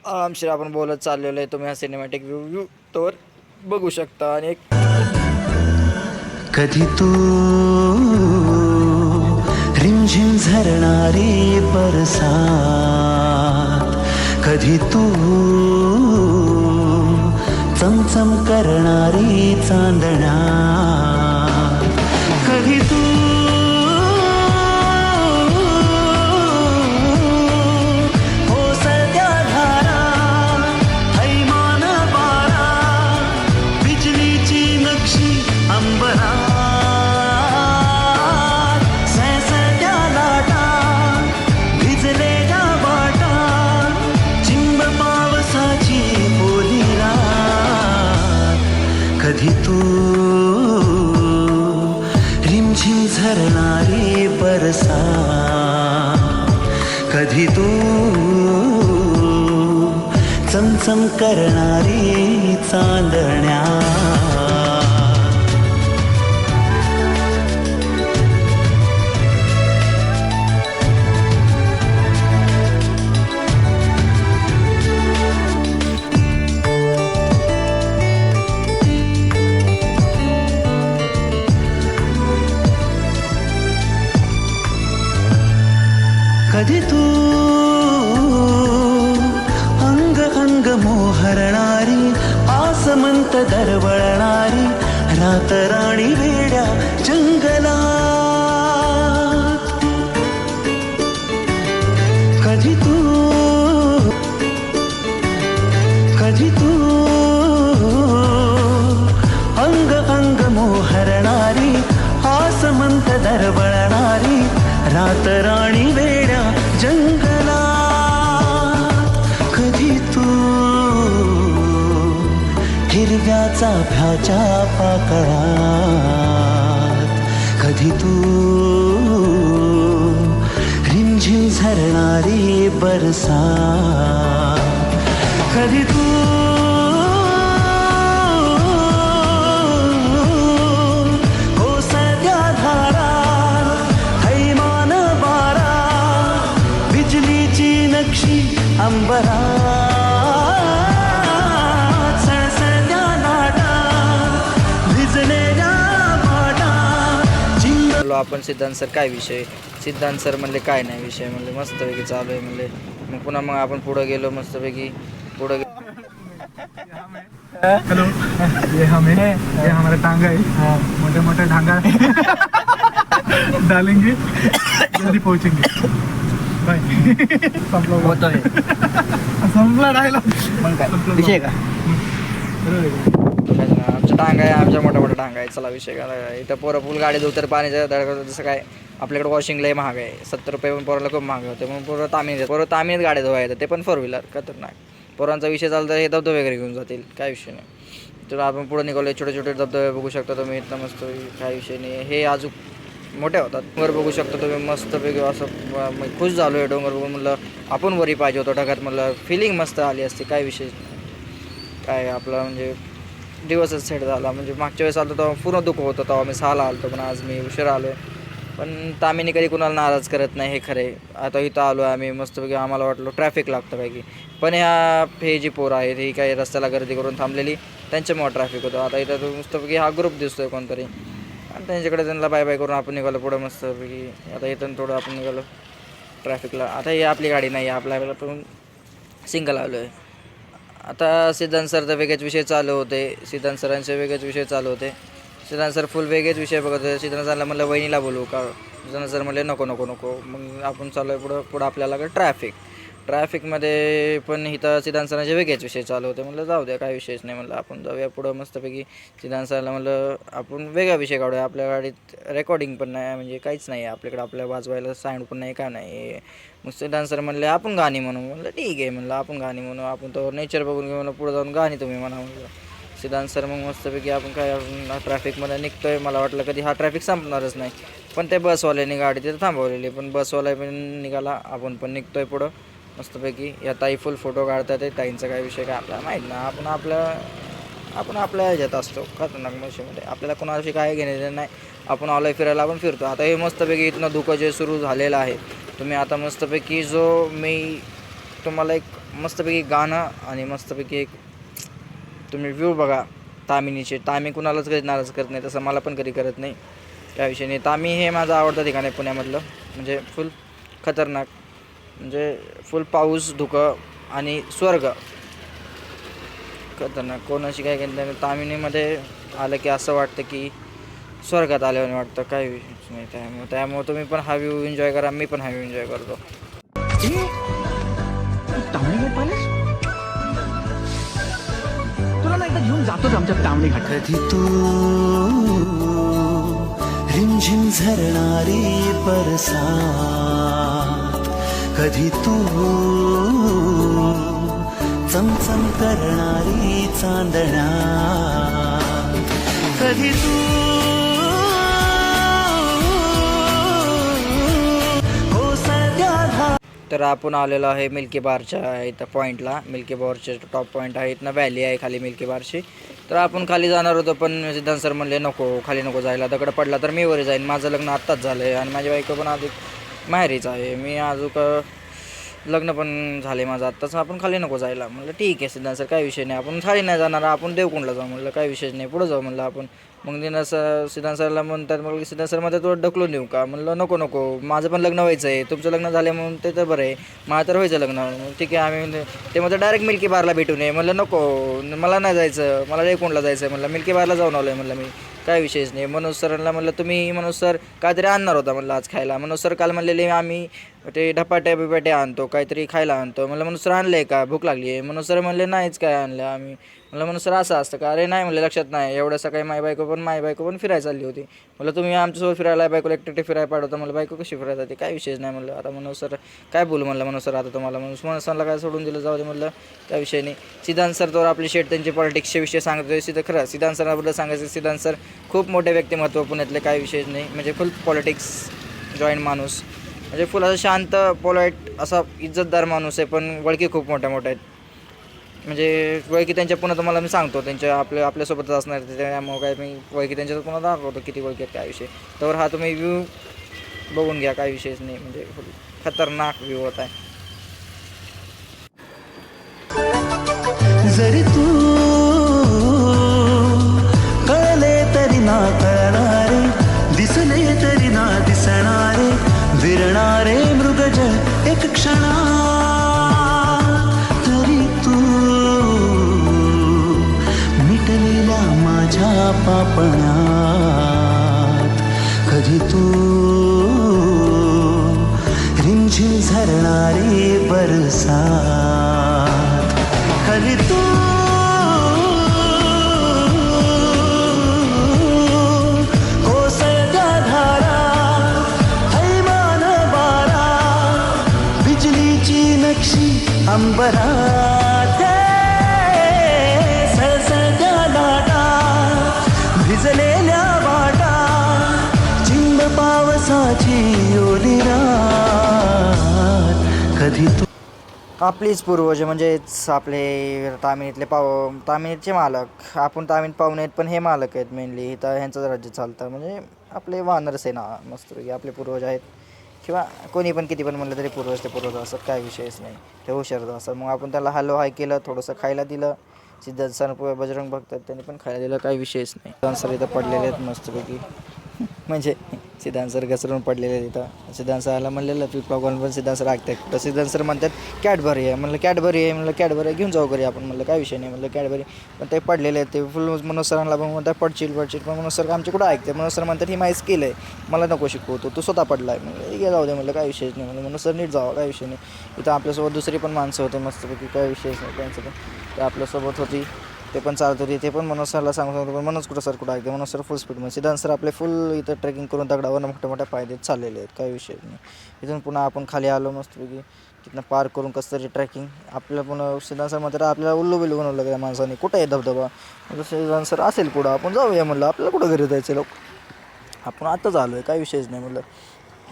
आरामशीर आपण बोलत चाललेलो आहे, तुम्ही हा सिनेमॅटिक व्ह्यू तोवर बघू शकता. आणि एक कधी तू रिमझिम झरणारी बरसात, कधी तू चमचम करणारी चांदण्या, कधी तू ओसत्या धारा, थैमान वारा, बिजलीची नक्षी अंबरा, सैसट्या लाटा, भिजलेल्या वाटा, चिंब पावसाची ओली रात, कधी तू रिमझिम झरणारी बरसात, कधी तू चमचम करणारी चांदण्या. कधी तू अंग अंग मोहरणारी, आसमंत दरवळणारी, रात राणी वेड्या जंगलात, कधी तू अंग अंग मोहरणारी, आसमंत दरवळणारी, रात राणी वेड्या जंगलात, कधी तू हिरव्या चाफ्याच्या पाकळात, कधी तू रिमझिम झरणारी बरसात, कधी तू ओसत्या धारा, थैमान वारा, बिजलीची नक्षी अंबरा, सळसळत्या लाटा, भिजलेल्या वाटा, चिंब. आपण सिद्धांत सर काय विषय, सिद्धांत सर म्हणले काय नाही विषय, म्हणले मस्तपैकी चालू आहे म्हणले. मग पुन्हा आपण पुढं गेलो मस्तपैकी पुढं हेलो, ये हमारा टांगा है, मोटे मोटे टांगा डालेंगे, जल्दी पहुंचेंगे. बाय. संपला राहिला विषय का आमच्या टांगा आहे, आमच्या मोठा टांगा आहे. चला विषय काय, इथं पोरं फुल गाडी धुतर पाण्याच्या धडक, जसं काय आपल्याकडे वॉशिंगलाही महाग आहे, 70 रुपये पण पोराला खूप महाग होते. म्हणून पोरं तामिनीत गाड्या धुवायला येतात, ते पण 4 व्हीलर खतरनाक. पोरांचा विषय चालला तर हे धबधबे वगैरे घेऊन जातील, काय विषय नाही. तर आपण पुढे निघालो, छोटे छोटे धबधबे बघू शकता तुम्ही इथं मस्त, काय विषय नाही. हे अजून मोठे होतात. डोंगर बघू शकता तुम्ही मस्तपैकी, असं खुश झालो आहे डोंगर बघून. म्हणलं आपण वरी पाहिजे होतो ढगात, म्हणलं फिलिंग मस्त आली असते, काय विषय काय आपला म्हणजे दिवसच सेट झाला. म्हणजे मागच्या वेळेस आलो तेव्हा पूर्ण दुःख होतं, तेव्हा मी 6ला आलो, पण आज मी उशिरा आलो आहे. पण तामिनी कधी कुणाला नाराज करत नाही, हे खरं आहे. आता इथं आलो आहे आम्ही मस्तपैकी, आम्हाला वाटलं ट्रॅफिक लागतं काय की, पण हे जी पोरं आहेत ही काही रस्त्याला गर्दी करून थांबलेली, त्यांच्यामुळे ट्रॅफिक होतं. आता इथं मस्तपैकी हा ग्रुप दिसतोय कोणतरी, आणि त्यांच्याकडे त्यांना बाय बाय करून आपण निघालो पुढं मस्तपैकी. आता इथून थोडं आपण निघालो ट्रॅफिकला. आता ही आपली गाडी नाही आहे, आपल्याला पण सिंगल आलो आहे. आता सिद्धांत सरचा वेगळेच विषय चालू होते, सिद्धांत सरांचे वेगळेच विषय चालू होते. सिद्धांत सर फुल वेगळेच विषय बघत होते. सिद्धांत सरला म्हणलं वहिनीला बोलू का, सिद्धांत सर म्हणले नको नको नको. मग आपण चालू आहे पुढं आपल्याला ट्रॅफिकमध्ये पण इथं सिद्धांत सरांचे वेगळेच विषय चालू होते. म्हणलं जाऊ द्या, काय विषयच नाही. म्हणलं आपण जाऊया पुढं मस्तपैकी. सिद्धांत सरला म्हणलं आपण वेगळा विषय काढूया. आपल्या गाडीत रेकॉर्डिंग पण नाही, म्हणजे काहीच नाही आपल्याकडे, आपल्या वाजवायला साऊंड पण नाही, काय नाही. मग सिद्धांत सर म्हणले आपण गाणी म्हणू. म्हणलं ठीक आहे, म्हणलं आपण गाणी म्हणू. आपण तर नेचर बघून घेऊ. म्हणलं पुढं जाऊन गाणी तुम्ही म्हणा. म्हणलं सिद्धांत सर मग मस्तपैकी आपण काय ट्रॅफिकमध्ये निघतो आहे. मला वाटलं कधी हा ट्रॅफिक संपणारच नाही, पण ते बसवाल्याने गाडी तिथं थांबवलेली. पण बसवाला पण निघाला, आपण पण निघतो आहे पुढं मस्तपैकी. या ताई फुल फोटो काढतात आहे. ताईंचा काय विषय काय आपल्याला माहीत नाही. आपण आपल्या ह्याच्यात असतो खतरनाक मशीमध्ये. आपल्याला कोणाशी काय घेण्याचं नाही. आपण आलोय फिरायला, आपण फिरतो. आता हे मस्तपैकी इथनं धुकं जे सुरू झालेलं आहे, तुम्ही आता मस्तपैकी मी तुम्हाला एक मस्तपैकी गाणं आणि मस्तपैकी एक तुम्ही व्ह्यू बघा तामिनीचे. तामी कुणालाच कधी नाराज करत नाही, तसं मला पण कधी करत नाही, त्या विषयी नाही. तामी हे माझं आवडतं ठिकाण आहे पुण्यामधलं. म्हणजे फुल खतरनाक, म्हणजे फुल पाऊस, धुकं आणि स्वर्ग खतरनाक. कोणाशी काय घेत नाही. तामिनीमध्ये आलं की असं वाटतं की स्वर्गात आल्यावर वाटतं, काही विषय नाही. त्यामुळे तुम्ही पण हा व्ह्यू एन्जॉय करा, मी पण हा व्ह्यू एन्जॉय करतो. तुला ना एकदा घेऊन जातोच आमच्या तांबडी घाट. कधी तू रिमझिम झरणारी बरसात, कधी तू चमचम करणारी चांदणा, कधी तू हो सध्या. तर आपण आलेलो आहे मिल्की बारच्या इथं पॉईंटला. मिल्की बारचे टॉप पॉईंट आहे, इथनं व्हॅली आहे खाली मिल्की बारची. तर आपण खाली जाणार होतो, पण सिद्धांत सर म्हणले नको, खाली नको जायला, दगड पडला तर मी वर जाईन. माझं लग्न आत्ताच झालं आहे आणि माझी बायको पण अधिक माहेरीच आहे. मी अजून लग्न पण झाले माझं आत्ताच, आपण खाली नको जायला. म्हणलं ठीक आहे सिद्धांत सर, काही विषय नाही, आपण खाली नाही जाणार, आपण देवकुंडला जाऊ. म्हणलं काही विषय नाही, पुढं जाऊ म्हणलं आपण. मग तिनं सिद्धांत सरला म्हणतात, मग सिद्धांत सर मध्ये तो ढकलून देऊ का. म्हणलं नको नको, माझं पण लग्न व्हायचं आहे, तुमचं लग्न झालं म्हणून ते तर बरं आहे, मला तर व्हायचं लग्न. ठीक आहे, आम्ही ते म्हणतं डायरेक्ट मिल्की बारला भेटू नये. म्हणलं नको, मला नाही जायचं, मला देवकुंडला जायचं आहे. म्हणलं मिल्की बारला जाऊन आलो आहे म्हणलं मी, काय विषयच नाही. मनोज सरांना म्हणलं तुम्ही मनोज सर काहीतरी आणणार होता म्हणलं आज खायला. मनोज सर काल म्हणलेले आम्ही ते धपाटे आणतो, काहीतरी खायला आणतो. म्हणलं मनोज सर आणलं आहे का, भूक लागली आहे. मनोज सर म्हणले नाहीच काय आणलं आम्ही. म्हणलं मनोज सर असं असतं का. अरे नाही म्हणलं, लक्षात नाही. एवढं सकाळी माय बायको पण फिरायला चालली होती. म्हणलं तुम्ही आमच्यासोबत फिरायला बायकोला एकटे फिरायला पाठवता. मला बायको कशी फिरायला जाते, काय विषयच नाही. म्हणलं आता मनोज सर काय बोलू. म्हणलं मनोज सर आता तुम्हाला मनोज सरला काय सोडून दिलं, जाऊ दे म्हणलं, त्या विषयी नाही. सिद्धांत सर तर आपली शेट त्यांचे पॉलिटिक्सचे विषय सांगत होते. खरं सिद्धांत सराबद्दल सांगायचं, सिद्धांत सर खूप मोठे व्यक्तिमत्व पुण्यातले, काही विषयच नाही. म्हणजे फुल पॉलिटिक्स जॉईंट माणूस, म्हणजे फुल असं शांत पोलाईट असा इज्जतदार माणूस आहे. पण वळखी खूप मोठ्या आहेत. म्हणजे वळखी त्यांच्या पुन्हा तुम्हाला मी सांगतो, त्यांच्या आपल्यासोबतच असणार. त्यामुळे काय मी वळखी त्यांच्यात पुन्हा दाखवतो किती वळखी आहेत, काय विषय. तर हा तुम्ही व्ह्यू बघून घ्या, काही विषयच नाही. म्हणजे खतरनाक व्ह्यू होत आहे. जरी तू कळले तरी ना कळणारे, दिसले तरी ना दिसणारे, विरणारे मृगज एक क्षणा, तरी तू मिटलेल्या माझ्या पापणात, कधी तू रिमझिम झरणारी बरसात, कधी तू कोसळत्या धारा, थैमान वारा, बिजलीची नक्षी अंबरात, सळसळत्या लाटा, भिजलेल्या वाटा, चिंब पावसाची ओली रात, कधी तू. आपलीच पूर्वज म्हणजेच आपले तामिनीतले मालक. आपण तामिनीत पाहुणे आहेत, पण हे मालक आहेत मेनली. इथं ह्यांचं राज्य चालतं. म्हणजे आपले वानर सेना मस्तपैकी आपले पूर्वज आहेत. किंवा कोणी पण किती पण म्हणलं तरी पूर्वज असं काय विषयच नाही. ते हुशार असं. मग आपण त्याला हॅलो हाय केलं, थोडंसं खायला दिलं. सिद्धांत सर बजरंग भक्त त्यांनी पण खायला दिलं, काही विषयच नाही. सिद्धांत सर इथं पडलेले आहेत मस्तपैकी. म्हणजे सिद्धांत सर घसरून पडलेले तिथं. सिद्धांत सरला म्हणलेलं फ्लिपफ्लॉप घालून पण सिद्धांत सर ऐकतात कुठं. सिद्धांत सर म्हणतात कॅडबरी आहे. म्हणलं कॅडबरी आहे, म्हणलं कॅडबरी घेऊन जाऊ घरी आपण. म्हणलं काय विषय नाही, म्हणलं कॅडबरी. पण ते पडलेले आहेत ते फुल. मनोज सरांना पण म्हणतात पडशील पण मनोज सर आमचे कुठं ऐकते. मनोज सर म्हणतात ही माहीत केलं आहे, मला नको शिकवतो, तू स्वतः पडला आहे. म्हणलं हे जाऊ दे, म्हणलं काय विषयच नाही. म्हणलं मनोज सर नीट जावं, काय विषय नाही. इथं आपल्यासोबत दुसरी पण माणसं होते मस्तपैकी, काय विषयच नाही त्यांचं पण. ते आपल्यासोबत होती, ते पण चालत होती. ते पण मनोज सरला सांगतो, पण मनोज कुठं ऐकते. मनोज सर फुल स्पीडमध्ये. सिद्धांत सर आपले फुल इथं ट्रेकिंग करून दगडावर मोठ्या मोठ्या पायदे चाललेले आहेत, काही विषय नाही. इथून पुन्हा आपण खाली आलो मस्तपैकी. तिथनं पार करून कसं तरी ट्रेकिंग आपल्याला पुन्हा सिद्धांत सर म्हणतात आपल्याला उल्लू बिल्लू बनवलं त्या माणसाने. कुठं आहे धबधबा. म्हणजे सिद्धांत सर असेल पुढं, आपण जाऊया म्हणलं. आपल्याला कुठं घरी जायचं लोक, आपण आत्ताच आलो आहे, काही विषयच नाही म्हणलं.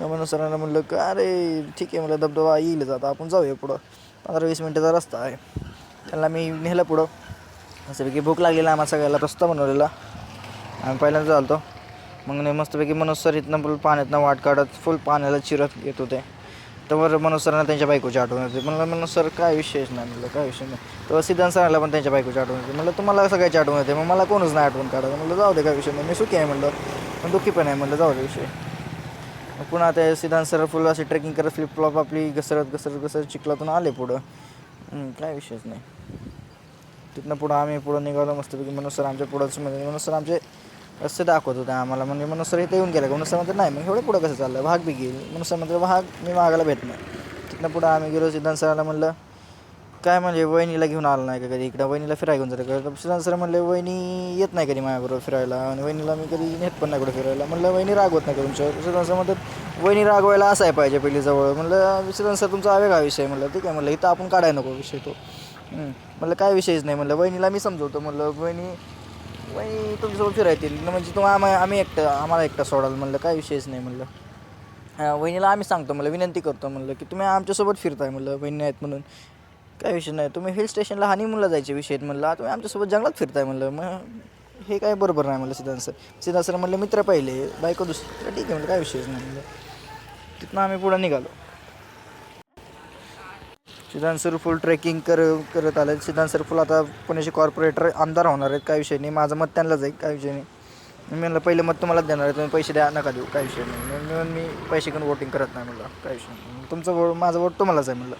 मनोज सरांना म्हणलं का अरे ठीक आहे म्हणलं, धबधबा येईल जाता, आपण जाऊया पुढं. 15-20 मिनटाचा रस्ता आहे. त्यांना मी नेलं पुढं. मस्तपैकी भूक लागलेला आम्हाला सगळ्याला, रस्ता बनवलेला. आम्ही पहिल्यांदा चालतो. मग नाही मस्तपैकी मनोज सर इथनं फुल पाण्यातनं वाट काढत फुल पाण्याला चिरत येत होते. तर मनोज सरांना त्यांच्या बायकोची आठवण होते. म्हणलं मनोज सर काय विषयच नाही, म्हणलं काय विषय नाही. तर सिद्धांत सरांना पण त्यांच्या बायकोची आठवण होते. म्हणलं तुम्हाला सगळ्याची आठवण होते, मग मला कोणच नाही आठवण काढत. म्हणलं जाऊ दे, काय विषय नाही, मी सुखी आहे म्हणलं, पण दुःखी पण आहे म्हणलं, जाऊ दे विषय. मग पुन्हा ते सिद्धांत सर फुल अशी ट्रेकिंग करत फ्लिपफ्लॉप आपली घसरत चिखलातून आले पुढं. काय विषयच नाही. तिथनं पुढं आम्ही पुढं निघालो मस्तपैकी. मनोज सर आमच्या पुढंच म्हणजे मनोज सर आमचे रस्ते दाखवत होते आम्हाला. म्हणजे मनोज सर इथं येऊन गेले का. मनोज सर म्हणतात नाही, मग एवढं पुढं कसं चाललं, वाघ बी गेली. मनोज सर म्हणतात वाघ मी मागायला भेट नाही. तिथनं पुढं आम्ही गेलो. सिद्धांत सराला म्हणलं काय म्हणजे वहिनीला घेऊन आलं नाही का कधी इकडं, वहिनीला फिरायला घेऊन जातं का. सिद्धांत सर म्हणले वहिनी येत नाही कधी माझ्याबरोबर फिरायला, आणि वहिनीला मी कधी नेत पण नाही कुठं फिरायला. म्हणलं वहिनी रागवत नाही का तुमच्यावर. सिद्धांत सर म्हणतात वहिनी रागवायला असाय पाहिजे पहिली जवळ. म्हणलं सिद्धांत सर तुमचा वेगळा विषय. म्हणलं ठीक आहे म्हणलं, इथं आपण काढायला नको विषय तो. म्हणलं काय विषयच नाही म्हणलं, वहिनीला मी समजवतो म्हणलं, वहिनी तुमच्यासोबत फिरायतील म्हणजे आम्ही आम्हाला एकटं सोडाल. म्हणलं काय विषयच नाही म्हणलं. वहिनीला आम्ही सांगतो म्हणलं, विनंती करतो म्हणलं की तुम्ही आमच्यासोबत फिरताय म्हणलं, वहिनी आहेत म्हणून, काय विषय नाही. तुम्ही हिल स्टेशनला हनीमूनला जायचे विषय आहेत म्हणलं, तुम्ही आमच्यासोबत जंगलात फिरताय म्हणलं, मग हे काय बरोबर नाही म्हणलं. सिद्धांत सर म्हणलं मित्र पहिले बायको दुसरी, ठीक आहे म्हणलं, काय विषयच नाही म्हणलं. तिथनं आम्ही पुढं निघालो. सिद्धांत सर फुल ट्रेकिंग करत आले. सिद्धांत सर फुल आता पुण्याचे कॉर्पोरेटर आमदार होणार आहेत, काय विषय नाही. माझं मत त्यांना जाईल, काय विषय नाही. मी म्हणलं पहिलं मत तुम्हालाच देणार आहे, तुम्ही पैसे द्या नका देऊ, काय विषय नाही. म्हणून मी पैसे घेऊन वोटिंग करत नाही म्हणलं, काय विषय नाही. तुमचं वोट माझं वोट तुम्हालाच आहे म्हणलं.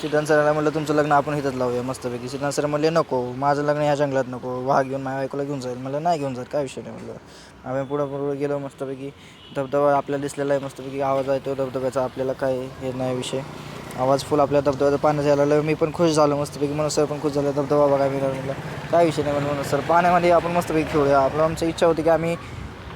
सिद्धांत सरांना म्हणलं तुमचं लग्न आपण इथंच लावूया मस्तपैकी. सिद्धांत सर म्हणले नको, माझं लग्न ह्या जंगलात नको, वाघ घेऊन माझ्या बायकोला घेऊन जाईल. म्हणलं नाही घेऊन जाईल, काय विषय नाही म्हणलं. आम्ही पुढं गेलो मस्तपैकी. धबधबा आपल्याला दिसलेला आहे मस्तपैकी, आवाज आहे तो धबधब्याचा, आपल्याला काय हे नाही विषय. आवाज फुल आपल्या धबधब्याचा पाण्यात यायला लागलं. मी पण खुश झालो मस्तपैकी. मनोज सर पण खुश झालं, धबधबा बघायला मिळाला. म्हणलं काय विषय नाही म्हणून मनोज सर पाण्यामध्ये आपण मस्तपैकी खेळूया. आमची इच्छा होती की आम्ही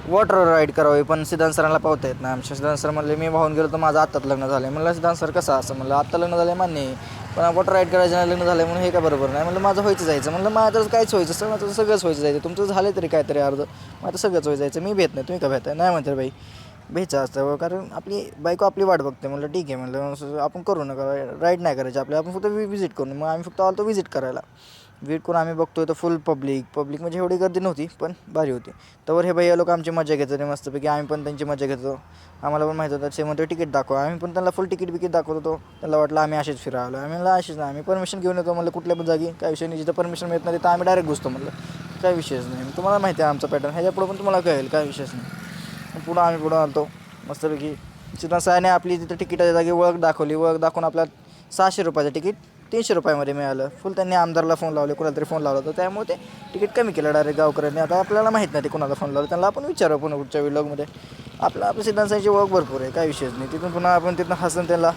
वॉटर राईड करावी, पण सिद्धांत सरांना पावता येत नाही. आमच्या सिद्धांत सर म्हणले मी वाहून गेलो तर माझं आत्ताच लग्न झालं आहे. म्हणलं सिद्धांत सर कसं असं म्हणलं, आत्ता लग्न झालं आहे मान्य आहे, पण वॉटर राईड करायचं नाही लग्न झालं म्हणून हे काय बरोबर नाही. म्हणलं माझं व्हायचं जायचं. म्हणलं माझं काहीच व्हायचं सर, माझं सगळंच व्हायचं जायचं. तुमचं झालं तरी काहीतरी अर्ध, माझं सगळंच व्हायचं जायचं. मी भेट नाही, तुम्ही का भेटताय नाही म्हणते बाई, भेटचं असतं कारण आपली बायको आपली वाट बघते. म्हणलं ठीक आहे म्हणलं, आपण करू नका राईड नाही करायची आपल्या, आपण फक्त विजिट करू. मग आम्ही फक्त आलो तो विजिट करायला. वेट करून आम्ही बघतोय तर फुल पब्लिक म्हणजे एवढी गर्दी नव्हती पण भारी होती. तर हे भैया लोक आमची मजा घेत होते मस्तपैकी, आम्ही पण त्यांची मजा घेत होतो. आम्हाला पण माहिती होतं ते म्हणतो तिकीट दाखवा, आम्ही पण त्यांना फुल तिकीट दाखवत होतो. त्यांना वाटलं आम्ही असेच फिरायला, आम्ही म्हणलं असेच नाही, आम्ही परमिशन घेऊन येतो म्हणलं कुठल्या पण जागी, काय विषय नाही. जिथं परमिशन मिळत नाही तिथं आम्ही डायरेक्ट घुसतो म्हणलं, काय विषयच नाही. तुम्हाला माहिती आहे आमचा पॅटर्न, ह्याच्यापुढं पण तुम्हाला कळेल, काय विषयच नाही. पुढं आम्ही पुढं आलतो मस्तपैकी. सिद्धांत सरांनी आपली तिथं तिकीटाच्या जागी ओळख दाखवून आपल्या 600 रुपयाचं तिकीट 300 रुपयामध्ये मिळालं. फुल त्यांनी आमदारला फोन लावले, कुणाला तरी फोन लावला होता, त्यामुळे ते तिकीट कमी केलं डायरेक्ट गावकऱ्यांनी. आता आपल्याला माहीत नाही ते कुणाला फोन लावलं, त्यांना आपण विचारू पुन्हा पुढच्या व्लॉगमध्ये. आपल्या सिद्धांत सरांची ओळख भरपूर आहे, काय विषयच नाही. तिथून पुन्हा आपण तिथून हसून त्यांना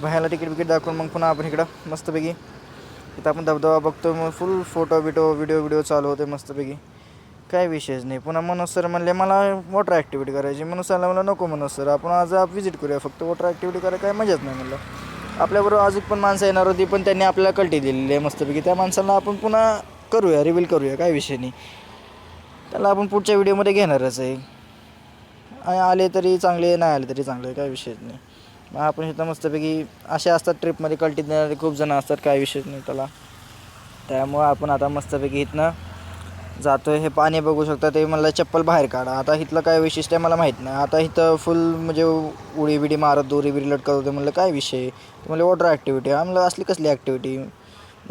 बाहेरला तिकीट दाखवून मग पुन्हा आपण इकडं मस्तपैकी इथं आपण धबधबा बघतो. मग फुल व्हिडिओ चालू होते मस्तपैकी, काय विषयच नाही. पुन्हा मनोज सर म्हणले मला वॉटर ॲक्टिव्हिटी करायची. मनोज सरला म्हणलं नको मनोज सर, आपण आज विजिट करूया, फक्त वॉटर ॲक्टिव्हिटी करायला काय मजाच नाही म्हणलं. आपल्याबरोबर अजून पण माणसं येणार होती, पण त्यांनी आपल्याला कल्टी दिलेली आहे मस्तपैकी. त्या माणसांना आपण पुन्हा रिव्हील करूया, काय विषय नाही. त्याला आपण पुढच्या व्हिडिओमध्ये घेणारच आहे. आले तरी चांगले, नाही आले तरी चांगले, काय विषयच नाही. मग आपण इथं मस्तपैकी असे असतात ट्रिपमध्ये कल्टी देणारे खूप जण असतात, काय विषयच नाही त्याला. त्यामुळं आपण आता मस्तपैकी इथनं जातो आहे. हे पाणी बघू शकता, ते मला चप्पल बाहेर काढा. आता इथलं काय वैशिष्ट्य आहे मला माहीत नाही. आता इथं फुल म्हणजे उडी बिडी मारत दोरी बिरी लटकत होते. म्हणलं काय विषय, म्हणलं वॉटर ॲक्टिव्हिटी आहे. म्हणलं असली कसली ॲक्टिव्हिटी,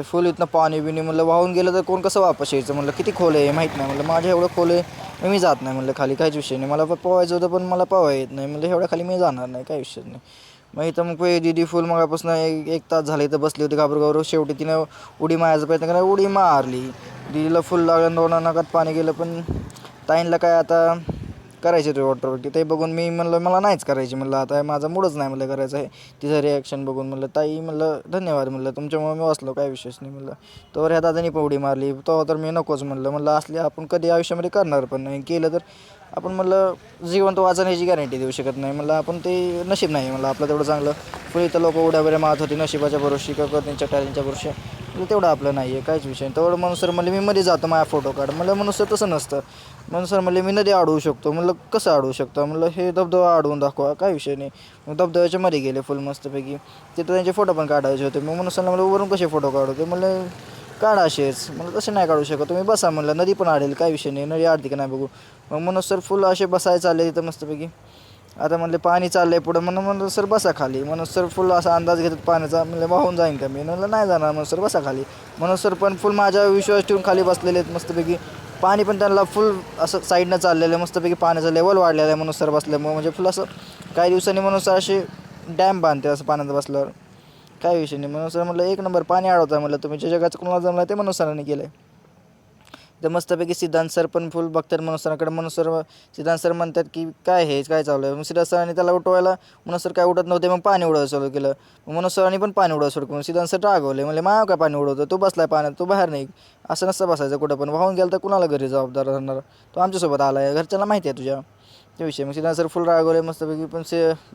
फुल इथनं पाणी बिणी म्हणलं वाहून गेलं तर कोण कसं वापस यायचं म्हणलं, किती खोल आहे माहीत नाही म्हणलं, माझ्या एवढं खोल आहे मी जात नाही म्हणलं खाली, काहीच विषय नाही. मला पोहायचं होतं पण मला पोहाय येत नाही म्हणलं, एवढ्या खाली मी जाणार नाही, काही विषय नाही. मग इथं मग दीदी फुल मगापासून एक तास झाले इथं बसली होती घाबरू. शेवटी तिनं उडी मारायचा प्रयत्न केला, उडी मारली. दीदीला फुल लागलं, दोन नाकात पाणी गेलं. पण ताईंला काय आता करायचे ते वॉटरवरती, ते बघून मी म्हणलं मला नाहीच करायची म्हणलं, आता माझा मूडच नाही म्हणलं करायचं आहे. तिचं रिॲक्शन बघून म्हणलं ताई म्हणलं धन्यवाद म्हणलं, तुमच्यामुळे मी वाचलो, काही विशेष नाही म्हणलं. तोवर ह्या दादानी पण उडी मारली, तो तर मी नकोच म्हणलं असले आपण कधी आयुष्यामध्ये करणार पण नाही, केलं तर आपण म्हणलं जिवंत वाचण्याची गॅरंटी देऊ शकत नाही म्हणलं, आपण ते नशीब नाही म्हणलं आपलं तेवढं चांगलं. पुढे इथं लोक उड्या वगैरे मारत होती नशिबाच्या भरोशी किंवा त्यांच्या टॅलेंटच्या भरोशी, तेवढं आपलं नाही आहे, काहीच विषय. तेवढं म्हणून सर म्हणले मी मध्ये जातो माझा फोटो काढ म्हणलं, म्हणून सर तसं नसतं. म्हणून सर म्हणले मी नदी अडवू शकतो म्हणलं, कसं अडवू शकतो म्हणलं, हे धबधबा अडवून दाखवा, काही विषय नाही. मग धबधब्याच्या मध्ये गेले फुल मस्तपैकी, तिथं त्यांचे फोटो पण काढायचे होते. मग म्हणून सर म्हणलं वरून कसे फोटो काढवते म्हणलं, काढा असेच म्हणलं, तसे नाही काढू शकत तुम्ही, बसा म्हणलं, नदी पण आडेल काही विषय नाही, नदी आडती का नाही बघू. मग म्हणून सर फुल असे बसायला चालले तिथं मस्तपैकी. आता म्हणले पाणी चाललं आहे पुढं, म्हणून सर बसा खाली. म्हणून सर फुल असा अंदाज घेतात पाण्याचा, म्हणलं वाहून जाईन का मी, म्हणलं नाही जाणार. म्हणून सर बसा खाली. म्हणून सर पण फुल माझ्या विश्वास ठेवून खाली बसलेले आहेत मस्तपैकी. पाणी पण त्यांना फुल असं साईडनं चाललेलं आहे मस्तपैकी, पाण्याचं लेवल वाढलेलं आहे म्हणून सर बसल्यामुळे. म्हणजे फुल असं काही दिवसांनी म्हणून सर असे डॅम बांधते असं पाण्यात बसल्यावर, काही विषय नाही. म्हणून सर म्हटलं एक नंबर पाणी अडवता म्हणलं, तुम्ही जे जगाचं कोणाला जमलं ते म्हणून सरांनी केलं आहे. तर मस्तपैकी सिद्धांत सर पण फुल बघतात म्हणून सरांकडे. म्हणून सर सिद्धांत सर म्हणतात की काय हे काय चालू आहे. मग सिद्धांत सरांनी त्याला उठवायला म्हणून सर काय उठत नव्हते, मग पाणी उडवायला चालू केलं. म्हणून सरांनी पण पाणी उडवायला सुरू करून सिद्धांत सर रागवले, म्हणजे मा काय पाणी उडवतो, तो बसलाय पाण्यात, तो बाहेर नाही, असं नसतं बसायचं कुठं पण. वाहून गेलं तर कुणाला घरी जबाबदार राहणार, तो आमच्यासोबत आला आहे, घरच्यांना माहिती आहे तुझ्या ते विषय. मग सिद्धांत सर फुल रागवले मस्तपैकी. पण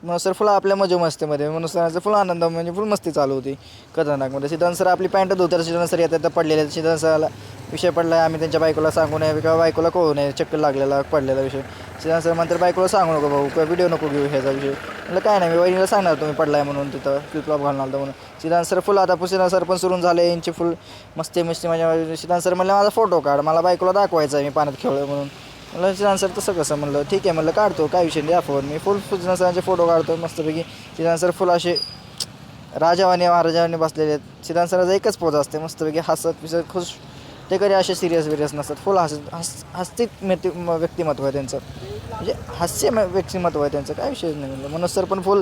मग सर फुल आपल्या मजे मस्तीमध्ये, म्हणून सरांचं फुल आनंद म्हणजे फुल मस्ती चालू होती खतरनाकमध्ये. सिद्धांत सर आपली पॅन्ट धुतर, सिद्धांत सर येतात पडलेले, सिद्धांत सराला विषय पडला आहे, आम्ही त्यांच्या बायकोला सांगू नये किंवा बायकोला कळू नये चक्कर लागलेला पडलेला विषय. सिद्धांत सर म्हणतात बायकोला सांगू नको भाऊ, किंवा व्हिडिओ नको घेऊ ह्याचा विषय. म्हटलं काय नाही, मी वहिनीला सांगणार तुम्ही पडलाय म्हणून, तिथं फ्लिपफ्लॉप घालणार होतं म्हणून. सिद्धांत सर फुल आता सिद्धांत सर पण सुरून झाले यांची फुल मस्ती माझ्या. सिद्धांत सर म्हणलं माझा फोटो काढ, मला बायकोला दाखवायचा आहे मी पाण्यात खेळलो म्हणून. म्हणलं सिद्धांत सर तसं कसं, म्हणलं ठीक आहे म्हणलं काढतो, काय विषय नाही फोन, मी फुल सिद्धांत सरांचे फोटो काढतो मस्तपैकी. सिद्धांत सर फुल असे राजावानी महाराजावानी बसलेले आहेत. सिद्धांत सराचा एकच पोज असते मस्तपैकी, हसत पिसत खुश, ते कधी असे सिरियस नसतात, फुल हस्तिक व्यक्तिमत्व आहे त्यांचं, म्हणजे हास्य व्यक्तिमत्व आहे त्यांचं, काय विषय नाही. म्हणलं म्हणून सर पण फुल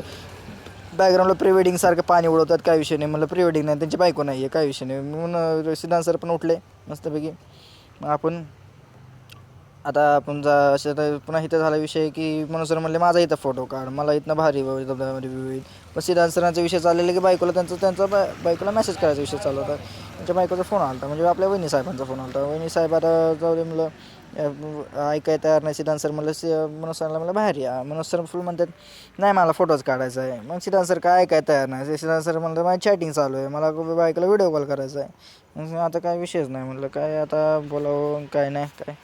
बॅकग्राऊंडला प्री वेडिंगसारखं पाणी उडवतात, काय विषय नाही. म्हणलं प्री वेडिंग नाही, त्यांची बायको नाही आहे, काय विषय नाही. म्हणून सिद्धांत सर पण उठले मस्तपैकी. मग आपण असं तर पुन्हा इथं झाला विषय की म्हणून सर म्हणले माझा इथं फोटो काढ, मला इथनं भारी धबधब्यामध्ये व्ह्यू येईल. पण सिद्धांत सरांचा विषय चाललेला की बायकोला त्यांचा बायकोला मेसेज करायचा विषय चालू होता. त्यांच्या बायकोचा फोन आला होता, म्हणजे आपल्या वहिनी साहेबांचा फोन आला होता. वहिनी साहेब आता जाऊ दे म्हणलं, ऐकाय तयार नाही. सिद्धांत सर म्हणलं मनोज सरला म्हणलं बाहेर या. मनोज सर फुल म्हणतात नाही मला फोटोज काढायचा आहे. मग सिद्धांत सर काय ऐकाय तयार नाही. सिद्धांत सर म्हणलं माझी चॅटिंग चालू आहे, मला बायकोला व्हिडिओ कॉल करायचा आहे. मग आता काय विषयच नाही म्हणलं, काय आता बोलावं काय नाही, काय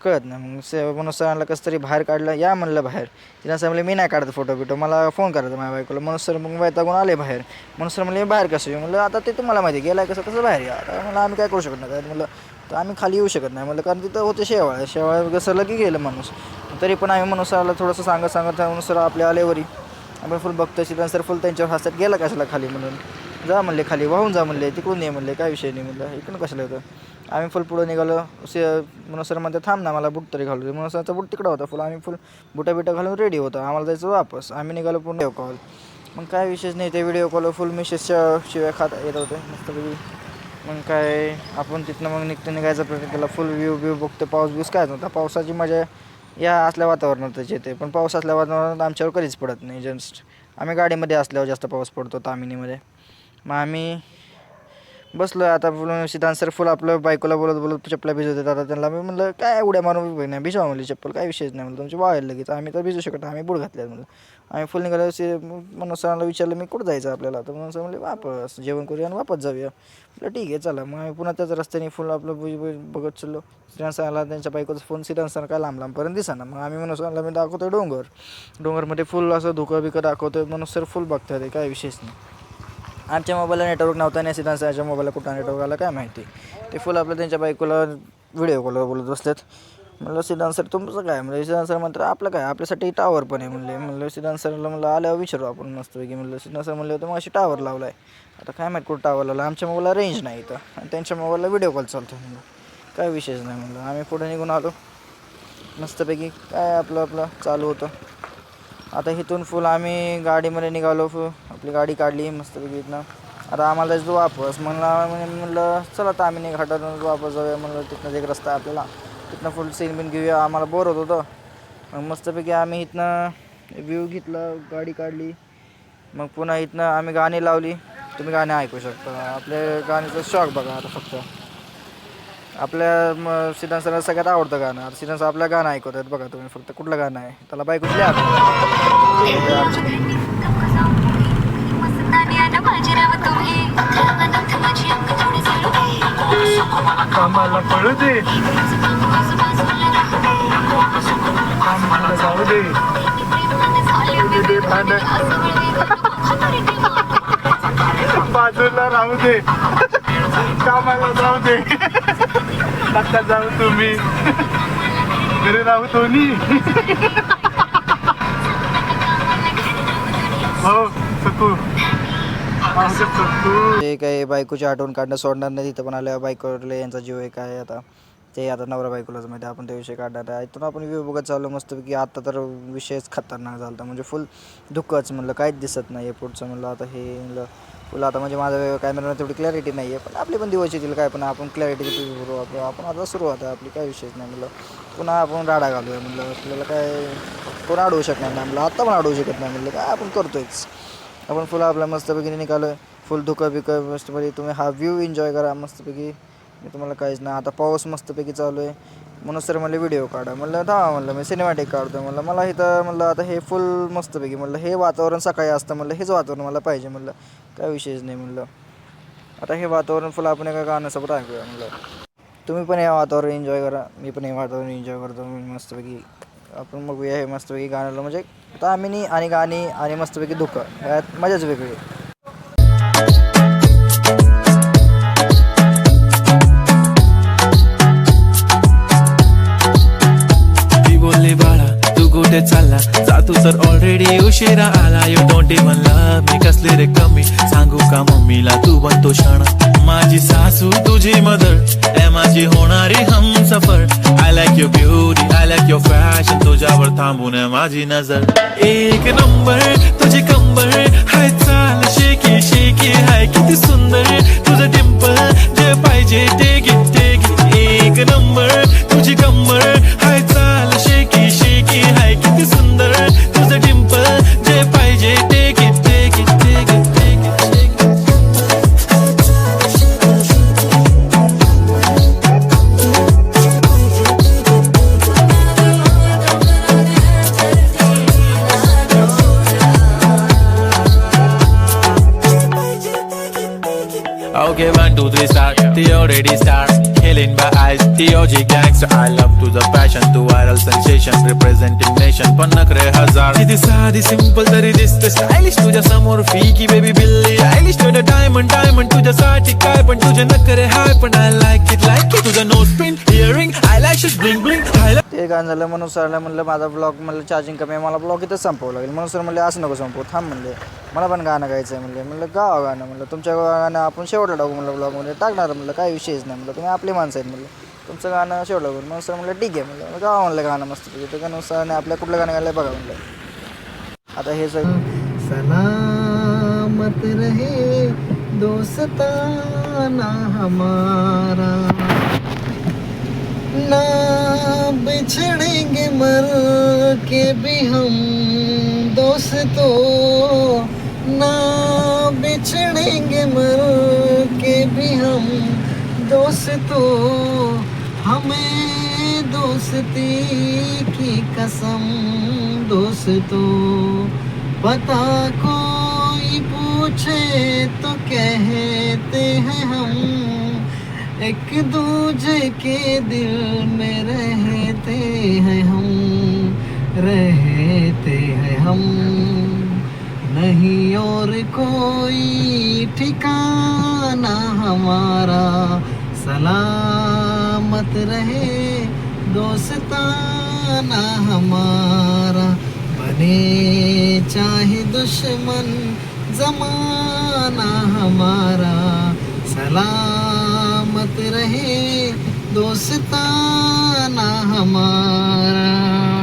कळत नाही. मग मनोज सरांना कसं तरी बाहेर काढलं, या म्हणलं बाहेर. तिला सर म्हणले मी नाही काढत फोटो बिटो, मला फोन करायचा माझ्या बायकोला. मनोज सर मग वैतागून आले बाहेर. मनोज सर म्हणले बाहेर कसं येऊ, म्हणलं आता ते तुम्हाला माहिती गेलाय कसं बाहेर या. आता म्हणलं आम्ही काय करू शकत नाही म्हणलं, तर आम्ही खाली येऊ शकत नाही म्हणलं, कारण तिथं होते शेवाळ घसरलं की गेलं माणूस. तरी पण आम्ही मनोज सराला थोडंसं सांगत मनोज सर आपल्या आलेवरी आपण फुल बघतो. सिद्धांत सर फुल त्यांच्यावर हसत, गेला कशाला खाली म्हणून, जा म्हणले खाली, वाहून जा म्हणले, तिकडून ये म्हणले, काय विषय नाही म्हणलं, इकडून कशाला होतं. आम्ही फुल पुढं निघालो. मनोज सर म्हणते थांब ना मला बूट तरी घालू दे. मनोज सरचा बूट तिकडं होता फुल, आम्ही फुल बुटा घालून रेडी होतो, आम्हाला जायचं वापस. आम्ही निघालो पूर्ण व्हिडिओ कॉल. मग काय विशेष नाही, ते व्हिडिओ कॉल फुल मेसेजच्या शिवाय खात येत होते मस्तपैकी. मग काय आपण तिथनं मग निघायचा प्रयत्न केला. फुल व्ह्यू बघतो. पाऊस काय नव्हता, पावसाची मजा या असल्या वातावरणातच येते, पण पाऊस असल्या वातावरणात आमच्यावर कधीच पडत नाही. जस्ट आम्ही गाडीमध्ये असल्यावर जास्त पाऊस पडतो तामिनीमध्ये. मग आम्ही बसलो आता. सिद्धांत सर फुल आपलं बायकोला बोलत चप्पला भिजवतात. आता त्यांना मी म्हणलं काय उड्या मारून नाही, भिजवा म्हणली चप्पल, काय विषयच नाही म्हणलं, तुमची वाळेल लगेच, आम्ही तर भिजू शकत, आम्ही बुड घातले म्हणलं. आम्ही फुल निघालो. मनोज सरांना विचारलं मी कुठं जायचं आपल्याला, तर मनोज सर म्हणले वापस जेवण करूया आणि वापस जाऊया. म्हटलं ठीक आहे चला. मग आम्ही पुन्हा त्याच रस्त्याने फुल आपलं बघत चाललो. सिद्धांत सरांना त्यांच्या बायकोचा फोन, सिद्धांत सर काय लांबपर्यंत दिसा. मग आम्ही मनोज सरांना मी दाखवतोय डोंगरमध्ये फुल असं धुकं बिकं दाखवतोय. मनोज सर फुल बघतोय, ते काय विशेष नाही. आमच्या मोबाईलला नेटवर्क नव्हता आणि सिद्धांत सरांच्या मोबाईलला कुठं नेटवर्क आला काय माहिती. ते फुल आपलं त्यांच्या बायकोला व्हिडिओ कॉलवर बोलत बसलेत. म्हणलं सिद्धांत सर तुमचं काय म्हणलं. सिद्धांत सर म्हणतात आपलं काय आपल्यासाठी टावर पण आहे म्हणलं सिद्धांत सरला म्हणलं आल्यावर विचारू आपण मस्तपैकी म्हणलं. सिद्धांत सर म्हणले होते मग अशी टावर लावला आहे. आता काय माहीत कुठं टावर लावला. आमच्या मोबाईलला रेंज नाही इथं आणि त्यांच्या मोबाईलला व्हिडिओ कॉल चालतो म्हणलं. काय विशेष नाही म्हणलं. आम्ही पुढे निघून आलो मस्तपैकी. काय आपलं चालू होतं. आता इथून फुल आम्ही गाडीमध्ये निघालो. आपली गाडी काढली मस्तपैकी इथनं. आता आम्हाला जायचं वापस म्हणलं चला आता आम्ही घाटातून वापस जाऊया म्हणलं. तिथनं एक रस्ता आहे आपल्याला तिथनं फुल सीन बिन घेऊया. आम्हाला बोर होत होतं मग मस्तपैकी आम्ही इथनं व्ह्यू घेतला गाडी काढली. मग पुन्हा इथनं आम्ही गाणी लावली. तुम्ही गाणे ऐकू शकता. आपल्या गाण्याचं शॉक बघा आता फक्त. आपल्या सिद्धांत सरांना सगळ्यात आवडतं गाणं. आता सिद्धांत सर आपलं गाणं ऐकत आहेत बघा तुम्ही फक्त. कुठलं गाणं आहे त्याला बाईक कुठली कामाला पळू दे कामाला जाऊ दे बाजूला राहू दे कामाला जाऊ दे नका जाऊ तुम्ही घरी राहू दोन्ही हो सकू ते काही बायकोची आठवण काढणं सोडणार नाही. तिथं पण आल्या बायकोले यांचा जीव आहे काय आता ते आता नवरा बायकोलाच माहिती. आपण त्या विषय काढणार आहे. इथून आपण व्ह्यू बघत चाललो मस्तपैकी. आता तर विषयच खतरनाक झाला होता म्हणजे फुल दुःखच म्हणलं. काहीच दिसत नाही आहे पुढचं म्हणलं. आता हे म्हणलं फुल आता म्हणजे माझ्या कॅमेरामध्ये तेवढी क्लॅरिटी नाही आहे पण आपली पण दिवस येतील काय पण आपण क्लॅरिटी आपण आता सुरुवात आहे आपली. काय विषयच नाही म्हणलं. पुन्हा आपण राडा घालूया म्हणलं. आपल्याला काय कोण अडवू शकणार नाही म्हणलं. आत्ता पण अडवू शकत नाही म्हणलं. काय आपण करतोयच आपण फुल आपल्या मस्तपैकी निघालो आहे. फुल धुकं बिकं मस्तपैकी. तुम्ही हा व्ह्यू एन्जॉय करा मस्तपैकी. मी तुम्हाला काहीच नाही. आता पाऊस मस्तपैकी चालू आहे म्हणून सर म्हणलं व्हिडिओ काढा म्हणलं. हा म्हणलं मी सिनेमॅटिक काढतो म्हणलं. मला इथं म्हणलं आता हे फुल मस्तपैकी म्हणलं हे वातावरण सकाळी असतं म्हणलं. हेच वातावरण मला पाहिजे म्हणलं. काय विशेष नाही म्हणलं. आता हे वातावरण फुल आपण एका गाण्यासोबत ऐकूया म्हणलं. तुम्ही पण हे वातावरण एन्जॉय करा. मी पण हे वातावरण एन्जॉय करतो मस्तपैकी. आपण बघूया हे मस्तपैकी गाण्याला म्हणजे आता आम्ही आणि गाणी आणि मस्तपैकी धुकं ह्यात मजाच वेगळी. कुठे चालला जा तू तर ऑलरेडी उशिरा आला. You don't even love me कसले रे कमी सांगू का मम्मीला तू बनतो क्षण. माझी सासू तुझी मदर ए माझी होणारी Humsafar. I like your beauty I like your fashion. तुझ्यावर थांबून माझी नजर. एक नंबर तुझी कंबर हाय चाल शेकी शेकी हाय किती सुंदर तुझं डिंपल जे पाहिजे ते गिफ्ट एक नंबर तुझी कंबर हाय चाल शेकी शेकी हाय किती सुंदर तुझं डिंपल जे पाहिजे ते gift Okay, 1, 2, 3 start. The already start. Killing by eyes. The OG gangster. I love to the passion. To viral sensation. Representing nation. पण नखरे हजार. किती साधी सिंपल तरी दिसते स्टायलिश तुझ्या समोर फीकी बेबी बिल्ली आयलिश. तुझं डायमंड तुझ्यासाठी काय पण तुझे नखरे हाय पण I like it. तुझं nose pin earring eyelashes bling bling. ते गाणं झालं म्हणून सरला म्हणलं माझा ब्लॉग म्हणलं चार्जिंग कमी आहे मला ब्लॉग इथंच संपवं लागेल. म्हणून सर म्हणले असं नको संपवू थांब म्हणले. मला पण गाणं गायचं आहे म्हणलं गाव गाणं म्हणलं. तुमच्या गाणं आपण शेवटला टाकू म्हणलं ब्लॉगमध्ये टाकणार म्हणलं. काय विषयच नाही म्हणलं. तुम्ही आपली माणसं आहेत म्हणलं. तुमचं गाणं शेवटला करून म्हणून सर म्हणलं ठीक आहे म्हणलं. गाव म्हणलं गाणं मस्त तर गाणं सरने आपल्या कुठलं गाणं गायलं बघा म्हणलं. आता हे सलामत रहे दोस्ताना हमारा ना बिछड़ेंगे मर के भी हम दोस्तों. ना बिछड़ेंगे मर के भी हम दोस्तों. हमें दोस्ती की कसम दोस्तों. पता कोई पूछे तो कहते हैं हम एक दूजे के दिल में रहते हैं हम नहीं और कोई ठिकाना हमारा. सलामत रहे दोस्ताना हमारा, बने चाहे दुश्मन जमाना हमारा, सलामत रहे दोस्ताना हमारा.